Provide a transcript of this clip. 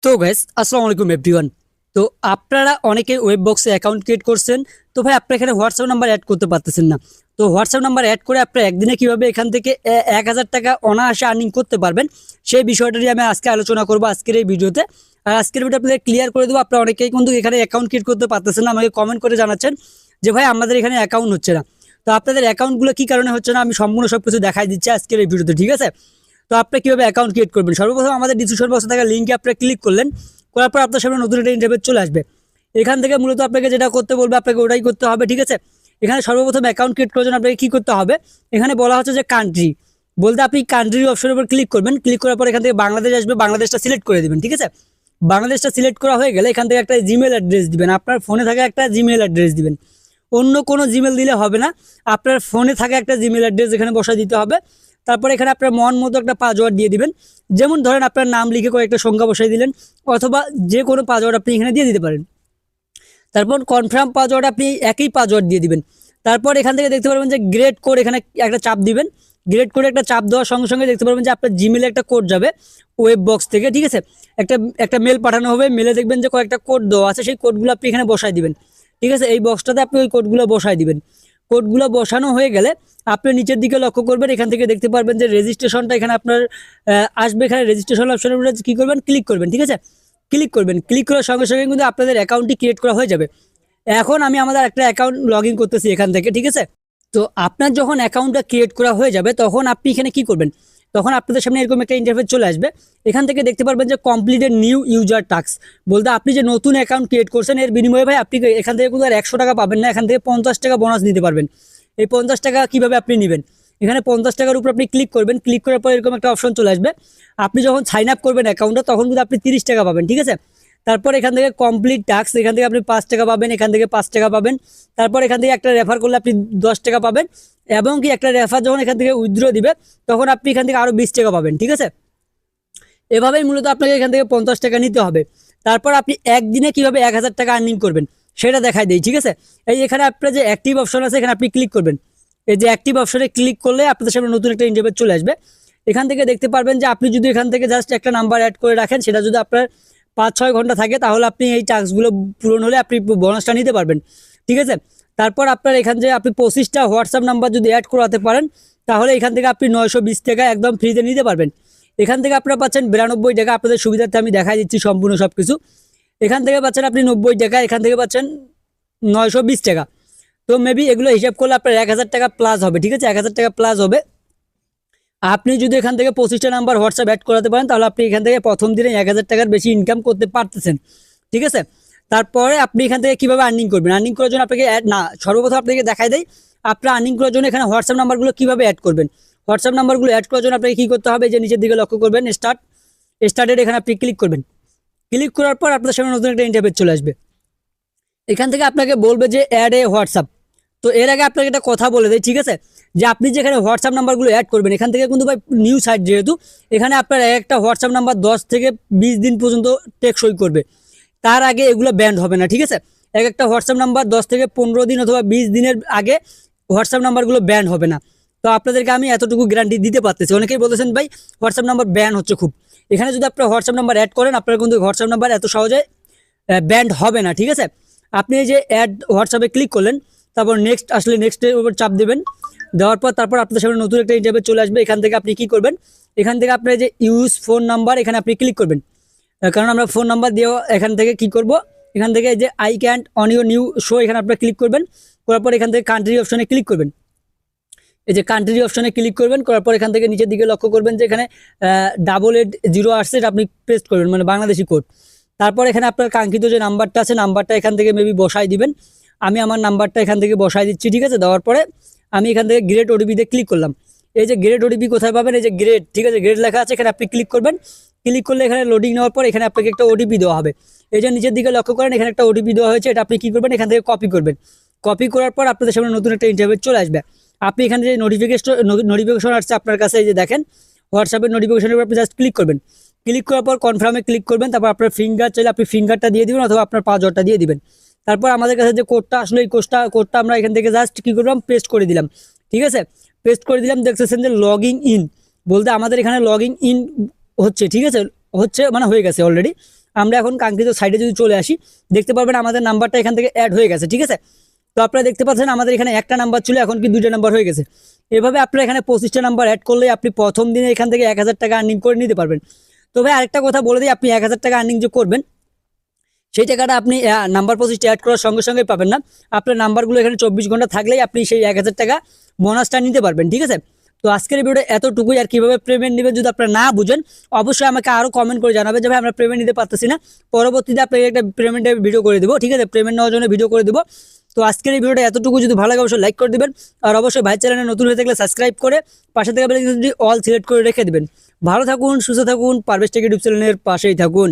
তো গাইস আসসালামু আলাইকুম এভরিওয়ান। তো আপনারা অনেকে ওয়েব বক্সে অ্যাকাউন্ট ক্রিয়েট করছেন, তো ভাই আপনারা এখানে হোয়াটসঅ্যাপ নাম্বার অ্যাড করতে পারতেছেন না। তো হোয়াটসঅ্যাপ নাম্বার অ্যাড করে আপনারা একদিনে কিভাবে এখান থেকে 1000 টাকা অনায়াসে আর্নিং করতে পারবেন সেই বিষয়টা নিয়ে আমি আজকে আলোচনা করবো আজকের এই ভিডিওতে। আর আজকের ভিডিও আপনাদের ক্লিয়ার করে দেবো। আপনারা অনেকেই কিন্তু এখানে অ্যাকাউন্ট ক্রিয়েট করতে পারতেছেন না, আমাকে কমেন্ট করে জানাচ্ছেন যে ভাই আমাদের এখানে অ্যাকাউন্ট হচ্ছে না। তো আপনাদের অ্যাকাউন্টগুলো কি কারণে হচ্ছে না আমি সম্পূর্ণ সব কিছু দেখাই দিচ্ছি আজকের এই ভিডিওতে, ঠিক আছে? তো আপনি কিভাবে অ্যাকাউন্ট ক্রিয়েট করবেন, সর্বপ্রথম আমাদের ডিসক্রিপশন বক্সে থাকা লিঙ্কে আপনারা ক্লিক করলেন, করার পর আপনার সামনে নতুন একটা ইন্টারফেস চলে আসবে। এখান থেকে মূলত আপনাকে যেটা করতে বলবে আপনাকে ওটাই করতে হবে, ঠিক আছে? এখানে সর্বপ্রথম অ্যাকাউন্ট ক্রিয়েট করার জন্য আপনাকে কী করতে হবে, এখানে বলা হচ্ছে যে কান্ট্রি, বলতে আপনি কান্ট্রি অপশনের উপর ক্লিক করবেন। ক্লিক করার পর এখান থেকে বাংলাদেশ আসবে, বাংলাদেশটা সিলেক্ট করে দেবেন, ঠিক আছে? বাংলাদেশটা সিলেক্ট করা হয়ে গেলে এখান থেকে একটা জিমেল অ্যাড্রেস দিবেন, আপনার ফোনে থাকা একটা জিমেল অ্যাড্রেস দিবেন। অন্য কোনো জিমেল দিলে হবে না, আপনার ফোনে থাকা একটা জিমেল অ্যাড্রেস এখানে বসায় দিতে হবে। তারপরে এখানে আপনার মন মতো একটা পাসওয়ার্ড দিয়ে দিবেন। যেমন ধরেন আপনার নাম লিখে কয়েকটা সংখ্যা বসাই দিলেন, অথবা যে কোনো পাসওয়ার্ড আপনি এখানে দিয়ে দিতে পারেন। তারপর কনফার্ম পাসওয়ার্ড আপনি একই পাসওয়ার্ড দিয়ে দিবেন। তারপর এখান থেকে দেখতে পারবেন যে গ্রেড কোড, এখানে একটা চাপ দিবেন। গ্রেড কোডে একটা চাপ দেওয়ার সঙ্গে সঙ্গে দেখতে পারবেন যে আপনার জিমেলে একটা কোড যাবে ওয়েব বক্স থেকে, ঠিক আছে? একটা একটা মেল পাঠানো হবে, মেলে দেখবেন যে কয়েকটা কোড দেওয়া আছে, সেই কোডগুলো আপনি এখানে বসাই দিবেন, ঠিক আছে? এই বক্সটাতে আপনি ওই কোডগুলো বসাই দিবেন। কোডগুলো বসানো হয়ে গেলে আপনি নিচের দিকে লক্ষ্য করবেন, এখান থেকে দেখতে পারবেন যে রেজিস্ট্রেশনটা এখানে আপনার আসবে। এখানে রেজিস্ট্রেশন অপশনের উপরে কী করবেন, ক্লিক করবেন, ঠিক আছে? ক্লিক করবেন, ক্লিক করার সঙ্গে সঙ্গে কিন্তু আপনাদের অ্যাকাউন্টটি ক্রিয়েট করা হয়ে যাবে। এখন আমি আমাদের একটা অ্যাকাউন্ট লগ ইন করতেছি এখান থেকে, ঠিক আছে? তো আপনার যখন অ্যাকাউন্টটা ক্রিয়েট করা হয়ে যাবে তখন আপনি এখানে কি করবেন, তখন আপনাদের সামনে এরকম একটা ইন্টারফেস চলে আসবে। এখান থেকে দেখতে পারবেন যে কমপ্লিটেড নিউ ইউজার টাস্ক, বলতে আপনি যে নতুন অ্যাকাউন্ট ক্রিয়েট করছেন এর বিনিময়ে ভাই আপনি এখান থেকে কিন্তু আর 100 টাকা পাবেন না, এখান থেকে 50 টাকা বোনাস নিতে পারবেন। এই 50 টাকা কীভাবে আপনি নেবেন, এখানে 50 টাকার উপর আপনি ক্লিক করবেন। ক্লিক করার পর এরকম একটা অপশন চলে আসবে। আপনি যখন সাইন আপ করবেন অ্যাকাউন্টটা তখন কিন্তু আপনি 30 টাকা পাবেন, ঠিক আছে? তারপর এখান থেকে কমপ্লিট টাস্ক, এখান থেকে আপনি 5 টাকা পাবেন, এখান থেকে 5 টাকা পাবেন। তারপর এখান থেকে একটা রেফার করলে আপনি 10 টাকা পাবেন, এবং কি একটা রেফার যখন এখান থেকে উইথড্র দিবে তখন আপনি এখান থেকে আরও 20 টাকা পাবেন, ঠিক আছে? এভাবেই মূলত আপনাকে এখান থেকে 50 টাকা নিতে হবে। তারপর আপনি একদিনে কিভাবে 1000 টাকা আর্নিং করবেন সেটা দেখাই দেই, ঠিক আছে? এই এখানে আপনার যে অ্যাক্টিভ অপশন আছে এখানে আপনি ক্লিক করবেন। এই যে অ্যাক্টিভ অপশনে ক্লিক করলে আপনাদের সামনে নতুন একটা ইন্টারফেস চলে আসবে। এখান থেকে দেখতে পারবেন যে আপনি যদি এখান থেকে জাস্ট একটা নাম্বার অ্যাড করে রাখেন, সেটা যদি আপনার 5-6 ঘন্টা থাকে তাহলে আপনি এই টাস্কগুলো পূরণ হলে আপনি বোনাসটা নিতে পারবেন, ঠিক আছে? তারপর আপনার এখান থেকে আপনি 25টা হোয়াটসঅ্যাপ নাম্বার যদি অ্যাড করাতে পারেন তাহলে এখান থেকে আপনি 920 টাকা একদম ফ্রিতে নিতে পারবেন। এখান থেকে আপনারা পাচ্ছেন 92 টাকা, আপনাদের সুবিধার্থে আমি দেখাই দিচ্ছি সম্পূর্ণ সব কিছু। এখান থেকে পাচ্ছেন আপনি 90 টাকা, এখান থেকে পাচ্ছেন 920 টাকা। তো মেবি এগুলো হিসাব করলে আপনার 1000 টাকা প্লাস হবে, ঠিক আছে? 1000 টাকা প্লাস হবে। আপনি যদি এখান থেকে 25টা নাম্বার হোয়াটসঅ্যাপ অ্যাড করাতে পারেন তাহলে আপনি এখান থেকে প্রথম দিনে 1000 টাকার বেশি ইনকাম করতে পারতেছেন, ঠিক আছে? তারপরে আপনি এখান থেকে কীভাবে আর্নিং করবেন, আর্নিং করার জন্য আপনাকে সর্বপ্রথম আপনাকে দেখাই দেয় আপনার আর্নিং করার জন্য এখানে হোয়াটসঅ্যাপ নাম্বারগুলো কীভাবে অ্যাড করবেন। হোয়াটসঅ্যাপ নাম্বারগুলো অ্যাড করার জন্য আপনাকে কী করতে হবে, যে নিচের দিকে লক্ষ্য করবেন স্টার্টেড, এখানে আপনি ক্লিক করবেন। ক্লিক করার পর আপনার সামনে নতুন একটা ইন্টারফেস চলে আসবে। এখান থেকে আপনাকে বলবে যে অ্যাড এ হোয়াটসঅ্যাপ। তো এর আগে আপনাকে একটা কথা বলে দেয়, ঠিক আছে? যে আপনি যেখানে হোয়াটসঅ্যাপ নাম্বারগুলো অ্যাড করবেন এখান থেকে কিন্তু ভাই নিউ সাইট, যেহেতু এখানে আপনার একটা হোয়াটসঅ্যাপ নাম্বার 10 থেকে 20 দিন পর্যন্ত টেকসই করবে, তার আগে এগুলো ব্যান্ড হবে না, ঠিক আছে? একটা হোয়াটসঅ্যাপ নাম্বার 10 থেকে 15 দিন অথবা 20 দিনের আগে হোয়াটসঅ্যাপ নাম্বারগুলো ব্যান্ড হবে না। তো আপনাদেরকে আমি এতটুকু গ্যারান্টি দিতে পারতেছি। অনেকেই বলতেছেন ভাই হোয়াটসঅ্যাপ নাম্বার ব্যান হচ্ছে খুব, এখানে যদি আপনার হোয়াটসঅ্যাপ নাম্বার অ্যাড করেন আপনার কিন্তু হোয়াটসঅ্যাপ নাম্বার এত সহজে ব্যান্ড হবে না, ঠিক আছে? আপনি এই যে অ্যাড হোয়াটসঅ্যাপে ক্লিক করলেন, তারপর নেক্সট আসলে নেক্সটের উপর চাপ দেবেন। দেওয়ার পর তারপর আপনার সামনে নতুন একটা ইন্টারফেস চলে আসবে। এখান থেকে আপনি কি করবেন, এখান থেকে আপনার যে ইউজ ফোন নাম্বার এখানে আপনি ক্লিক করবেন, কারণ আমরা ফোন নাম্বার দিয়েও এখান থেকে কি করব, এখান থেকে যে I can't on your new show এখানে আপনার ক্লিক করবেন। করার পর এখান থেকে কান্ট্রি অপশনে ক্লিক করবেন। এই যে কান্ট্রি অপশনে ক্লিক করবেন, করার পর এখান থেকে নিচের দিকে লক্ষ্য করবেন যে এখানে 88 আসছে, এটা আপনি পেস্ট করবেন, মানে বাংলাদেশি কোড। তারপর এখানে আপনার কাঙ্ক্ষিত যে নাম্বারটা আছে নাম্বারটা এখান থেকে মেবি বসাই দিবেন। আমি আমার নাম্বারটা এখান থেকে বসাই দিচ্ছি, ঠিক আছে? দেওয়ার পরে আমি এখান থেকে গ্রেড ওটিপিতে ক্লিক করলাম। এই যে গ্রেড ওটিপি কোথায় পাবেন, এই যে গ্রেড, ঠিক আছে? গ্রেড লেখা আছে, এখানে আপনি ক্লিক করবেন। ক্লিক করলে এখানে লোডিং নেওয়ার পর এখানে আপনাকে একটা ওটিপি দেওয়া হবে। এই যে নিচের দিকে লক্ষ্য করেন এখানে একটা ওটিপি দেওয়া হয়েছে, এটা আপনি কি করবেন, এখান থেকে কপি করবেন। কপি করার পর আপনাদের সামনে নতুন একটা ইন্টারফেস চলে আসবে। আপনি এখানে যে নোটিফিকেশন আসছে আপনার কাছে, এই যে দেখেন হোয়াটসঅ্যাপের নোটিফিকেশনের উপর আপনি জাস্ট ক্লিক করবেন। ক্লিক করার পর কনফার্মে ক্লিক করবেন। তারপর আপনার ফিঙ্গার চাইলে আপনি ফিঙ্গারটা দিয়ে দিবেন অথবা আপনার পাসওয়ার্ডটা দিয়ে দিবেন। তারপর আমাদের কাছে যে কোডটা আসলে এই কোডটা আমরা এখান থেকে জাস্ট কী করলাম, পেস্ট করে দিলাম, ঠিক আছে? পেস্ট করে দিলাম। দেখতেছেন যে লগিং ইন, বলতে আমাদের এখানে লগিং ইন হচ্ছে, ঠিক আছে? হচ্ছে মানে হয়ে গেছে অলরেডি। আমরা এখন কাঙ্ক্ষিত সাইডে যদি চলে আসি, দেখতে পারবেন আমাদের নাম্বারটা এখান থেকে অ্যাড হয়ে গেছে। ঠিক আছে, তো আপনারা দেখতে পাচ্ছেন আমাদের এখানে একটা নাম্বার ছিল, এখন কি 2টা নাম্বার হয়ে গেছে। এভাবে আপনারা এখানে 25টা নাম্বার অ্যাড করলে আপনি প্রথম দিনে এখান থেকে 1000 টাকা আর্নিং করে নিতে পারবেন। তো ভাই আরেকটা কথা বলে দিই, আপনি 1000 টাকা আর্নিং যে করবেন সেই টাকাটা আপনি নাম্বার 25টা অ্যাড করার সঙ্গে সঙ্গে পাবেন না। আপনার নাম্বারগুলো এখানে 24 ঘন্টা থাকলেই আপনি সেই 1000 টাকা বোনাসটা নিতে পারবেন। ঠিক আছে, তো আজকের এই ভিডিওটা এতটুকুই। আর কিভাবে পেমেন্ট নেবেন যদি আপনারা না বুঝেন, অবশ্যই আমাকে আরো কমেন্ট করে জানাবেন যে ভাই আমরা পেমেন্ট নিতে পারতেছি না। পরবর্তীতে আপনাকে একটা পেমেন্টের ভিডিও করে দেবো। ঠিক আছে, পেমেন্ট নেওয়ার জন্য ভিডিও করে দেবো। তো আজকের এই ভিডিওটা এতটুকু, যদি ভালো লাগে অবশ্যই লাইক করে দিবেন। আর অবশ্যই ভাই চ্যানেলে নতুন হয়ে থাকলে সাবস্ক্রাইব করে পাশে থেকে বেল আইকনটি অল সিলেক্ট করে রেখে দিবেন। ভালো থাকুন, সুস্থ থাকুন, পারভেজ টেক ইউটিউব চ্যানেলের পাশেই থাকুন।